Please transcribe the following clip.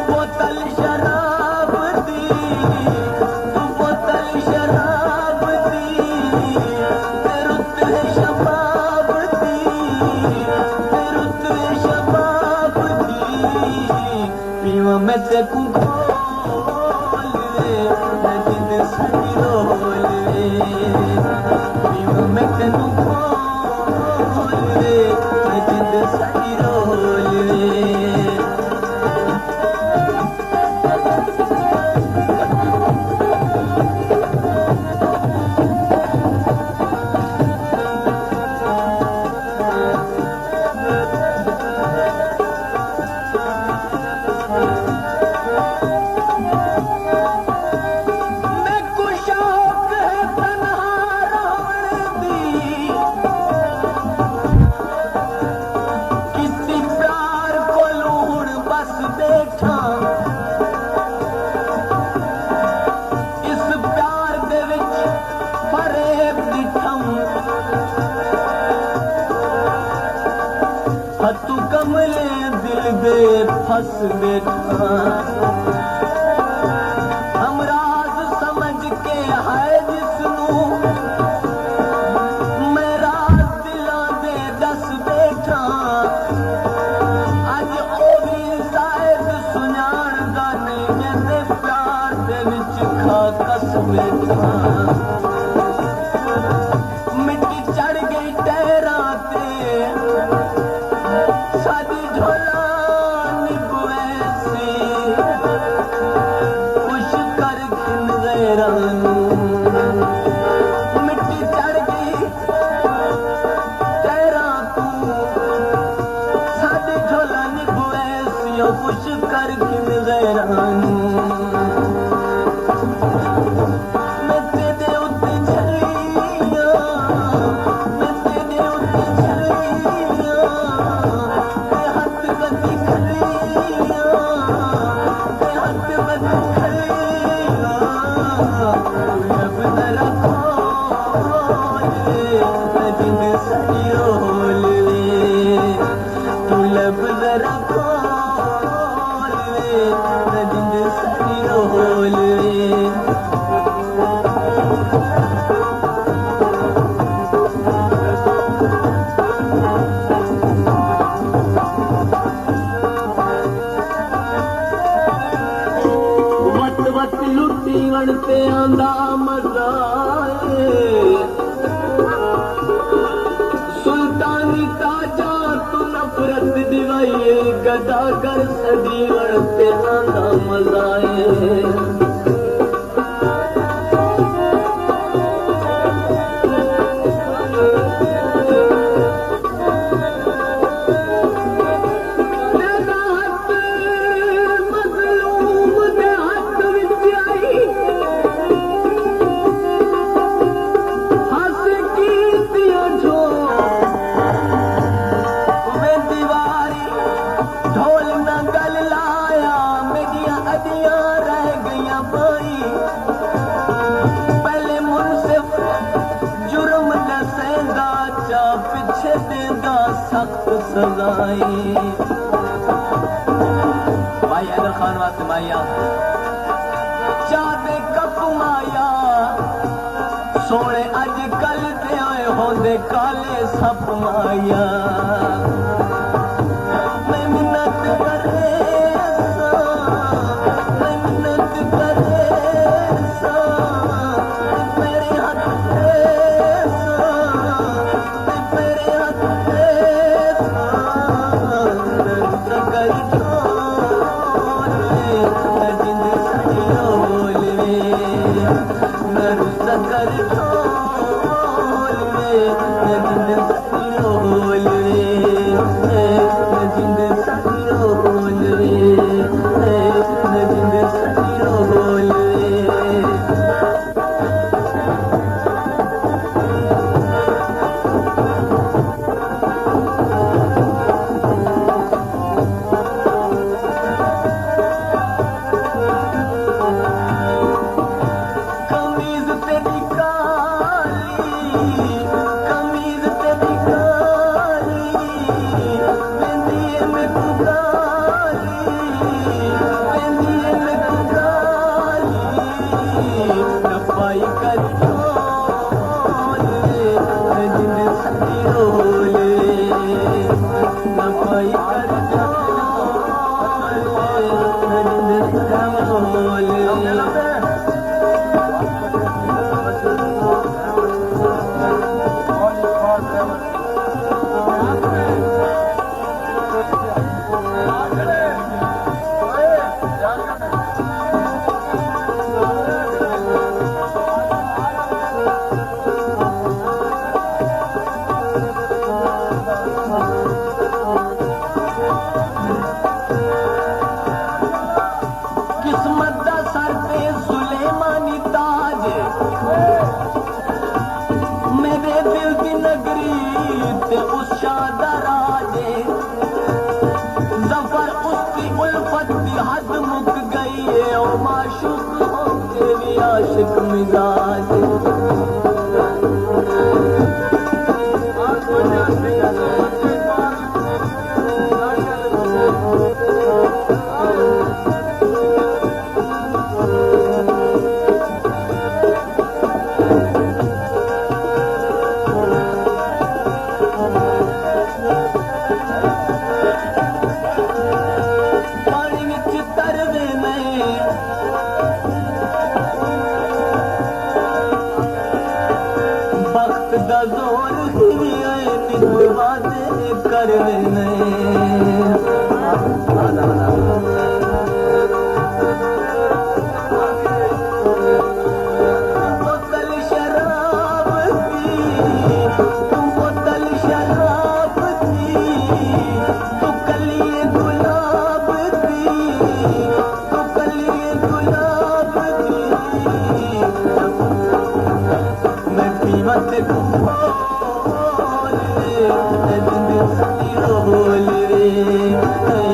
बोतल शराब दी, तू बोतल शराब दी, रुत शबाब दी, रुत शबाब दी, पीवा में ते को खोल रे, मैं जिंद सड़ी रोल रे, पीवा में तेनू खोल रे, मैं जिंद सड़ी रोल रे। तू कमले दिल दे फस बैठा, हम राज समझ के है जिसनू, मैं राज दिला दे दस बैठा, अज ओ भी शायद सुनान दा नहीं, मैं प्यार दे विच खा कस बैठा, मिट्टी चढ़ गई टहरा ते सादी झोला निबुए से, खुश कर खिन गैरानू, मिट्टी चढ़ गई तेरा तू, सादी झोला निबुए से, खुश कर खिन गैरानू, मैं तेरे उत्ते चलिया, मैं तेरे उत्ते चलिया, लुटी वणते आंदा मजा, सुल्तानी ताजा तू नफरत दिवाई, गदा कर सदी वणते आंदा मजा। पहले मुनसिफ जुर्म दसेंदा, चा पिछे देंदा सख्त सजाई। भाई हैदर खान वास्ते माया चा दे कप माया, सोने अज कल ते आए होंदे काले सप माया, मैं मिन्नत करे कर ढोल में, किस्मत दा सर पे सुलेमानी ताज मेरे दिल की नगरी ते उस शादा राजे जफर उसकी उल्फत की हद मुक गई है ओ माशूक हो तेरी आशिक मिजाज पानी विच तरदे ने वक्त दा जोर ही नित वादे करदे ने बोतल शराब की तू बोतल शराब की तू कलिए गुलाब की तू कलिए गुलाब की मैं कीमत बोल रे बोल रे